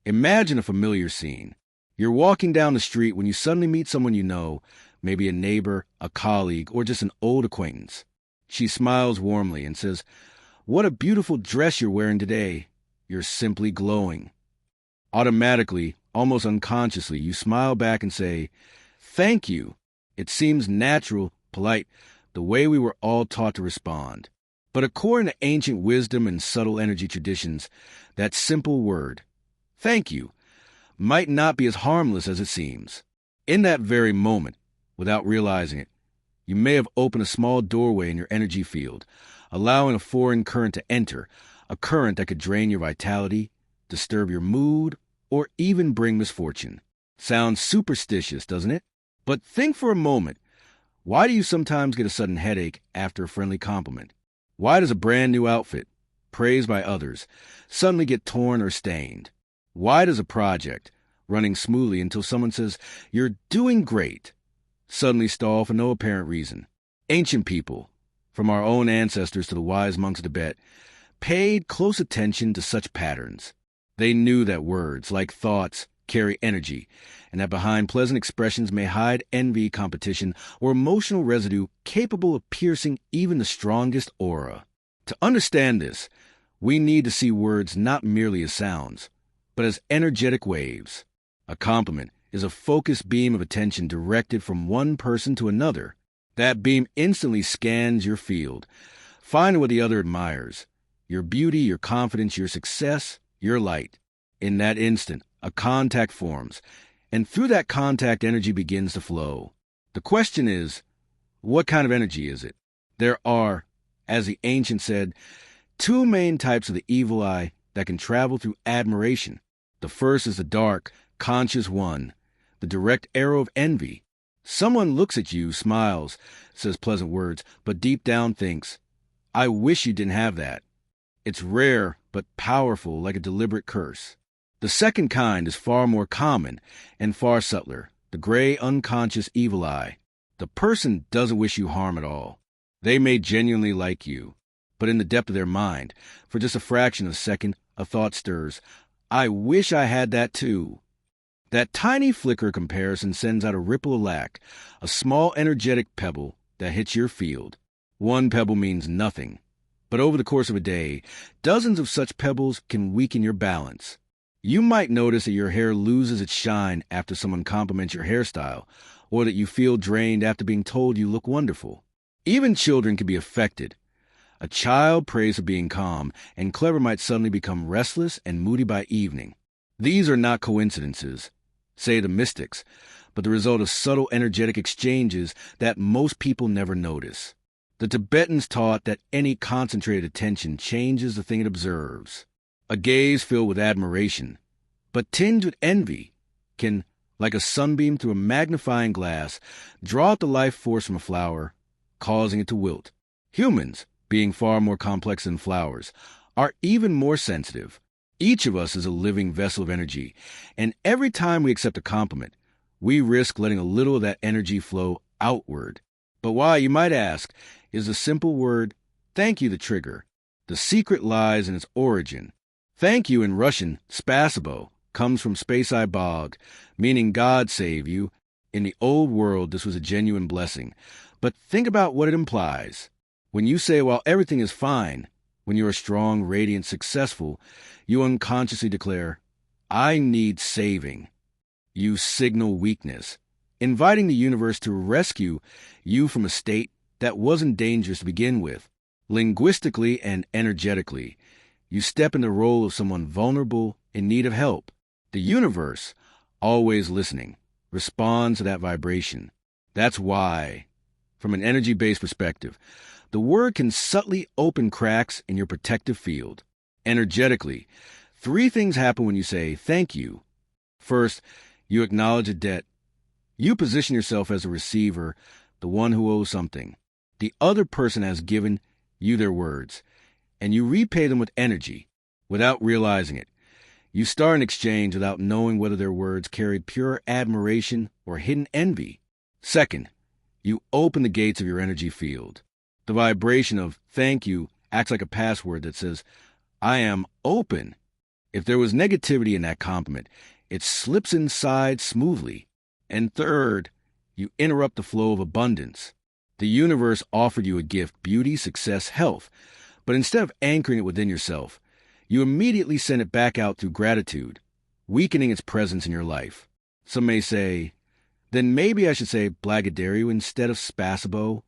Imagine a familiar scene. You're walking down the street when you suddenly meet someone you know, maybe a neighbor, a colleague, or just an old acquaintance. She smiles warmly and says, "What a beautiful dress you're wearing today. You're simply glowing." Automatically, almost unconsciously, you smile back and say, "Thank you." It seems natural, polite, the way we were all taught to respond. But according to ancient wisdom and subtle energy traditions, that simple word, "thank you," might not be as harmless as it seems. In that very moment, without realizing it, you may have opened a small doorway in your energy field, allowing a foreign current to enter, a current that could drain your vitality, disturb your mood, or even bring misfortune. Sounds superstitious, doesn't it? But think for a moment. Why do you sometimes get a sudden headache after a friendly compliment? Why does a brand new outfit, praised by others, suddenly get torn or stained? Why does a project, running smoothly until someone says, "You're doing great," suddenly stall for no apparent reason? Ancient people, from our own ancestors to the wise monks of Tibet, paid close attention to such patterns. They knew that words, like thoughts, carry energy, and that behind pleasant expressions may hide envy, competition, or emotional residue capable of piercing even the strongest aura. To understand this, we need to see words not merely as sounds, but as energetic waves. A compliment is a focused beam of attention directed from one person to another. That beam instantly scans your field, finding what the other admires: your beauty, your confidence, your success, your light. In that instant, a contact forms, and through that contact, energy begins to flow. The question is, what kind of energy is it? There are, as the ancients said, two main types of the evil eye that can travel through admiration. The first is the dark, conscious one, the direct arrow of envy. Someone looks at you, smiles, says pleasant words, but deep down thinks, "I wish you didn't have that." It's rare, but powerful, like a deliberate curse. The second kind is far more common and far subtler, the gray, unconscious evil eye. The person doesn't wish you harm at all. They may genuinely like you, but in the depth of their mind, for just a fraction of a second, a thought stirs, "I wish I had that too." That tiny flicker comparison sends out a ripple of lack, a small energetic pebble that hits your field. One pebble means nothing, but over the course of a day, dozens of such pebbles can weaken your balance. You might notice that your hair loses its shine after someone compliments your hairstyle, or that you feel drained after being told you look wonderful. Even children can be affected. A child prays for being calm, and clever might suddenly become restless and moody by evening. These are not coincidences, say the mystics, but the result of subtle energetic exchanges that most people never notice. The Tibetans taught that any concentrated attention changes the thing it observes. A gaze filled with admiration, but tinged with envy, can, like a sunbeam through a magnifying glass, draw out the life force from a flower, causing it to wilt. Humans, being far more complex than flowers, are even more sensitive. Each of us is a living vessel of energy, and every time we accept a compliment, we risk letting a little of that energy flow outward. But why, you might ask, is the simple word, "thank you," the trigger? The secret lies in its origin. Thank you in Russian, "СПАСИБО," comes from Spacei Bog, meaning God save you. In the old world, this was a genuine blessing. But think about what it implies. When you say, while everything is fine, when you are strong, radiant, successful, you unconsciously declare, "I need saving." You signal weakness, inviting the universe to rescue you from a state that wasn't dangerous to begin with. Linguistically and energetically, you step in the role of someone vulnerable in need of help. The universe, always listening, responds to that vibration. That's why, from an energy-based perspective, the word can subtly open cracks in your protective field. Energetically, 3 things happen when you say thank you. First, you acknowledge a debt. You position yourself as a receiver, the one who owes something. The other person has given you their words, and you repay them with energy, without realizing it. You start an exchange without knowing whether their words carried pure admiration or hidden envy. Second, you open the gates of your energy field. The vibration of thank you acts like a password that says, "I am open." If there was negativity in that compliment, it slips inside smoothly. And third, you interrupt the flow of abundance. The universe offered you a gift, beauty, success, health, but instead of anchoring it within yourself, you immediately send it back out through gratitude, weakening its presence in your life. Some may say, then maybe I should say blagodario instead of SPASIBO.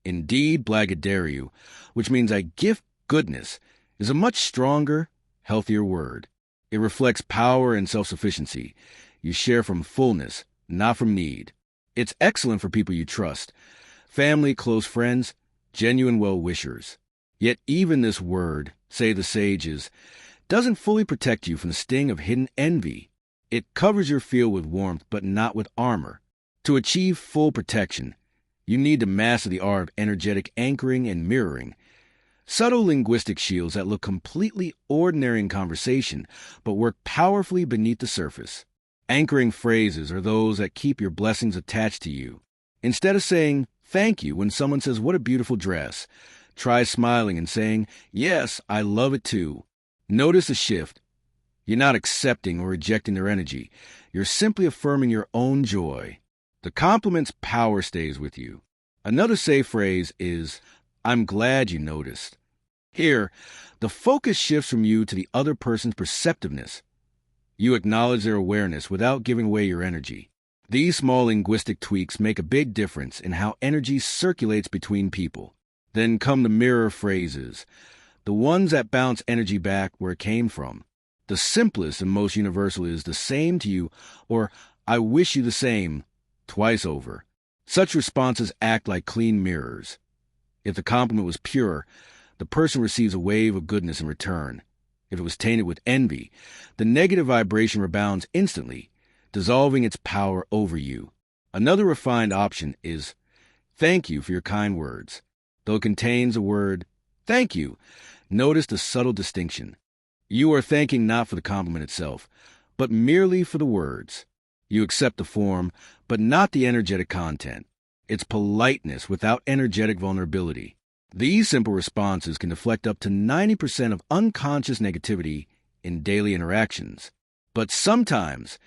Indeed, blagodario, which means I gift goodness, is a much stronger, healthier word. It reflects power and self-sufficiency. You share from fullness, not from need. It's excellent for people you trust, family, close friends, genuine well-wishers. Yet even this word, say the sages, doesn't fully protect you from the sting of hidden envy. It covers your field with warmth, but not with armor. To achieve full protection, you need to master the art of energetic anchoring and mirroring. Subtle linguistic shields that look completely ordinary in conversation, but work powerfully beneath the surface. Anchoring phrases are those that keep your blessings attached to you. Instead of saying, thank you, when someone says, what a beautiful dress, try smiling and saying, yes, I love it too. Notice a shift. You're not accepting or rejecting their energy. You're simply affirming your own joy. The compliment's power stays with you. Another say phrase is, I'm glad you noticed. Here, the focus shifts from you to the other person's perceptiveness. You acknowledge their awareness without giving away your energy. These small linguistic tweaks make a big difference in how energy circulates between people. Then come the mirror phrases, the ones that bounce energy back where it came from. The simplest and most universal is the same to you, or I wish you the same, twice over. Such responses act like clean mirrors. If the compliment was pure, the person receives a wave of goodness in return. If it was tainted with envy, the negative vibration rebounds instantly, dissolving its power over you. Another refined option is, thank you for your kind words. Though it contains the word, thank you, notice the subtle distinction. You are thanking not for the compliment itself, but merely for the words. You accept the form, but not the energetic content. It's politeness without energetic vulnerability. These simple responses can deflect up to 90% of unconscious negativity in daily interactions. But sometimes,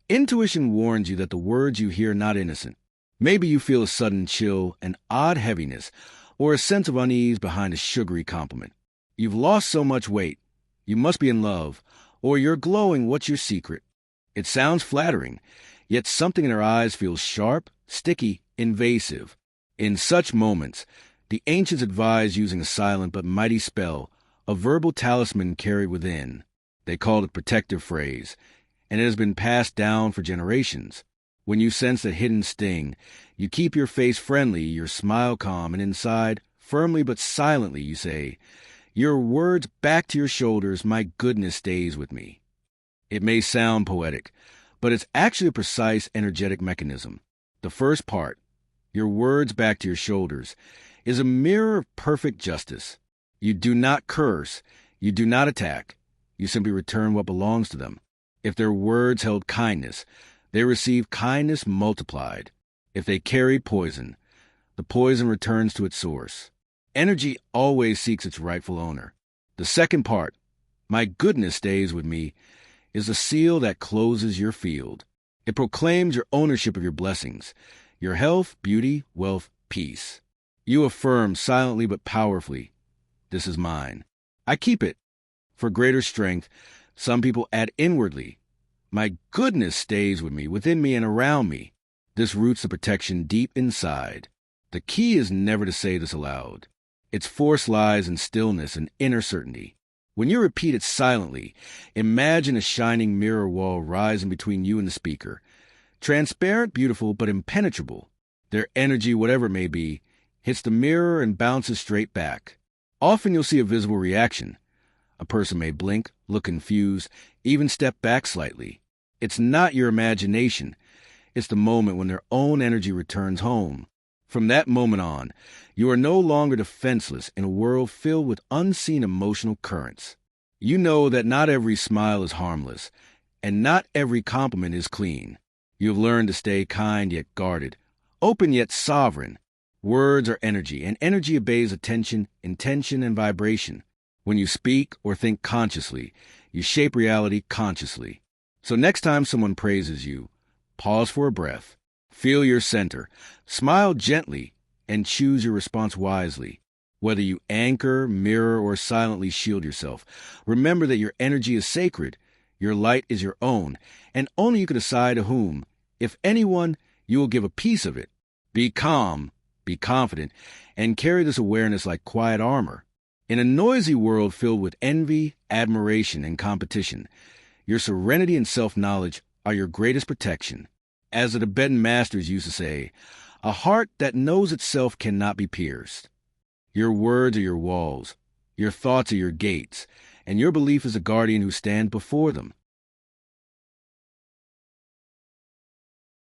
intuition warns you that the words you hear are not innocent. Maybe you feel a sudden chill, an odd heaviness, or a sense of unease behind a sugary compliment. You've lost so much weight. You must be in love, or you're glowing. What's your secret? It sounds flattering, yet something in her eyes feels sharp, sticky, invasive. In such moments, the ancients advised using a silent but mighty spell, a verbal talisman carried within. They called it protective phrase, and it has been passed down for generations. When you sense that hidden sting, you keep your face friendly, your smile calm, and inside, firmly but silently, you say, your words back to your shoulders, my goodness stays with me. It may sound poetic, but it's actually a precise energetic mechanism. The first part, your words back to your shoulders, is a mirror of perfect justice. You do not curse, you do not attack, you simply return what belongs to them. If their words held kindness, they receive kindness multiplied. If they carry poison, the poison returns to its source. Energy always seeks its rightful owner. The second part, my goodness stays with me, is a seal that closes your field. It proclaims your ownership of your blessings, your health, beauty, wealth, peace. You affirm silently but powerfully, this is mine. I keep it. For greater strength, some people add inwardly, my goodness stays with me, within me and around me. This roots the protection deep inside. The key is never to say this aloud. Its force lies in stillness and inner certainty. When you repeat it silently, imagine a shining mirror wall rising between you and the speaker. Transparent, beautiful, but impenetrable. Their energy, whatever it may be, hits the mirror and bounces straight back. Often you'll see a visible reaction. A person may blink, look confused, even step back slightly. It's not your imagination. It's the moment when their own energy returns home. From that moment on, you are no longer defenseless in a world filled with unseen emotional currents. You know that not every smile is harmless, and not every compliment is clean. You have learned to stay kind yet guarded, open yet sovereign. Words are energy, and energy obeys attention, intention, and vibration. When you speak or think consciously, You shape reality consciously. So next time someone praises you, pause for a breath, feel your center, smile gently, and choose your response wisely. Whether you anchor, mirror, or silently shield yourself, remember that your energy is sacred, your light is your own, and only you can decide to whom, if anyone, you will give a piece of it. Be calm, be confident, and carry this awareness like quiet armor. In a noisy world filled with envy, admiration, and competition, your serenity and self-knowledge are your greatest protection. As the Tibetan masters used to say, a heart that knows itself cannot be pierced. Your words are your walls, your thoughts are your gates, and your belief is a guardian who stands before them.